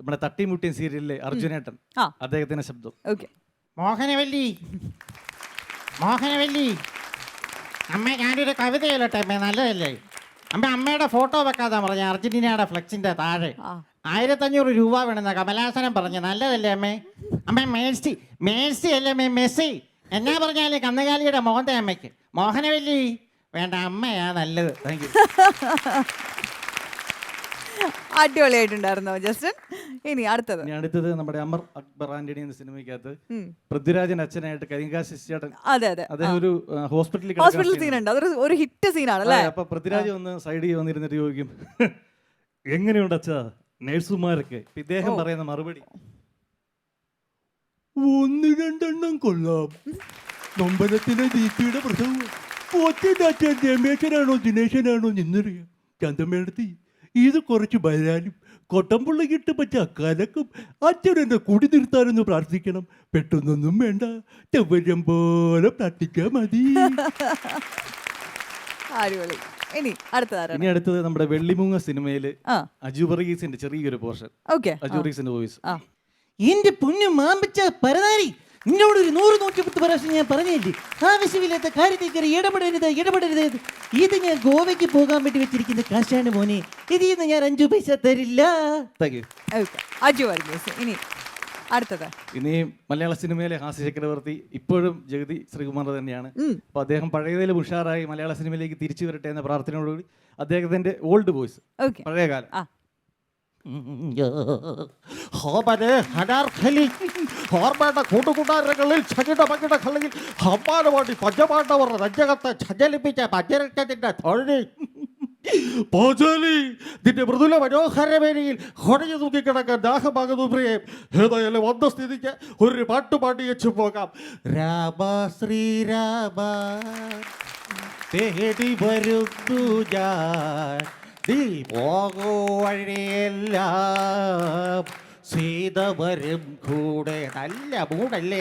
നമ്മുടെ തട്ടിമുട്ടിയ സീരിയലിലെ അർജുനേട്ടൻ, അദ്ദേഹത്തിന്റെ ശബ്ദം. മോഹനവല്ലി, മോഹനവല്ലി അമ്മ, ഞാനൊരു കവിത ചൊല്ലട്ടെ അമ്മേ, നല്ലതല്ലേ അമ്മ? അമ്മയുടെ ഫോട്ടോ വെക്കാതാ പറഞ്ഞ അർജന്റീനയുടെ ഫ്ലെക്സിന്റെ താഴെ 1500 രൂപ വേണമെന്ന കമലാസനം പറഞ്ഞ, നല്ലതല്ലേ അമ്മേ? അമ്മ മേഴ്സി, മേഴ്സി അല്ലേ അമ്മേ, മെസ്സി എന്നാ പറഞ്ഞാലേ കന്നുകാലിയുടെ മോഹന്റെ അമ്മയ്ക്ക്. മോഹനവല്ലി വേണ്ട, അമ്മയാ നല്ലത്. Thank you. അടിപൊളിയായിട്ടുണ്ടായിരുന്നോ ജസ്റ്റിൻ? ഇനി അടുത്തത് നമ്മുടെ അമർ അക്ബർ ആന്റണി എന്ന സിനിമയ്ക്കകത്ത് പൃഥ്വിരാജന്റെ അച്ഛനായിട്ട് കരിങ്കാശ് ചേട്ടൻ, അദ്ദേഹം ഒരു ഹോസ്പിറ്റൽ സീൻ ഉണ്ട്. അതൊരു ഒരു ഹിറ്റ് സീനാണ് അല്ലേ? അപ്പൊ പൃഥ്വിരാജ് ഒന്ന് സൈഡിൽ വന്നിരുന്നിട്ട് ചോദിക്കും, എങ്ങനെയുണ്ട് അച്ഛാ നേഴ്സുമാരൊക്കെ? ഇദ്ദേഹം പറയുന്ന മറുപടി, 1-2 കൊള്ളാം. നൊമ്പരത്തിലെ ദീപിയുടെ പ്രസവം രമേശനാണോ ദിനേശനാണോ എന്നറിയാം. ചന്തമേടത്തി ഇത് കുറച്ച് വരാനും കൊട്ടമ്പുള്ളിക്കിട്ട് പറ്റ കലക്കും അച്ഛനെന്നെ കുടി നിർത്താനെന്ന് പ്രാർത്ഥിക്കണം. പെട്ടെന്നൊന്നും വേണ്ട, ചവരം പോലെ പ്രാർത്ഥിക്കാൻ മതി. ഇനി അടുത്തത് നമ്മുടെ വെള്ളിമൂങ്ങ സിനിമയില് അജു വർഗീസിന്റെ ചെറിയൊരു പോർഷൻ. അജു വർഗീസിന്റെ വോയിസ്. എന്റെ പൊന്നു മാമ്പച്ച പരനാരി, നിന്നോട് ഒരു 100-110 പ്രാവശ്യം ഞാൻ പറഞ്ഞില്ലേ, ആവശ്യമില്ലാത്ത കാര്യത്തിൽ കയറി ഇടപെടരുത്. ഇത് ഞാൻ ഗോവയ്ക്ക് പോകാൻ വേണ്ടി വെച്ചിരിക്കുന്ന കാശാണ് മോനെ, ഇതിൽ നിന്ന് ഞാൻ 5 പൈസ തരില്ല. ഇനി അടുത്തത്. ഇനി മലയാള സിനിമയിലെ ഹാസ്യ ചക്രവർത്തി ഇപ്പോഴും ജഗതി ശ്രീകുമാർ തന്നെയാണ്. അപ്പൊ അദ്ദേഹം പഴയതിലും ഉഷാറായി മലയാള സിനിമയിലേക്ക് തിരിച്ചു വരട്ടെ എന്ന പ്രാർത്ഥനയോടുകൂടി അദ്ദേഹത്തിന്റെ ഓൾഡ് വോയിസ്, പഴയകാലം. കൂട്ടുകൂട്ടാരങ്ങളിൽ കളിയിൽ ഹമ്മാനവാടി പഞ്ചപാണ്ഡവർ രഞ്ജകത്തെ ഛജലിപ്പിച്ച പഞ്ചരക്തത്തിന്റെ തൊഴിൽ നിന്റെ മൃദുല മനോഹരവേദിയിൽ ഹൊടഞ്ഞു തൂക്കിക്കിടക്കാൻ ദാഹമാകുന്നു പ്രിയേ. ഏതായാലും വന്ന സ്ഥിതിക്ക് ഒരു പാട്ട് പാടി വെച്ചു പോകാം. രാമ ശ്രീരാമ തേടി വരുന്നു ഞാൻ, നീ പോകൂ വഴിയെല്ലാം, സീത വരും കൂടെ. നല്ല മൂടല്ലേ?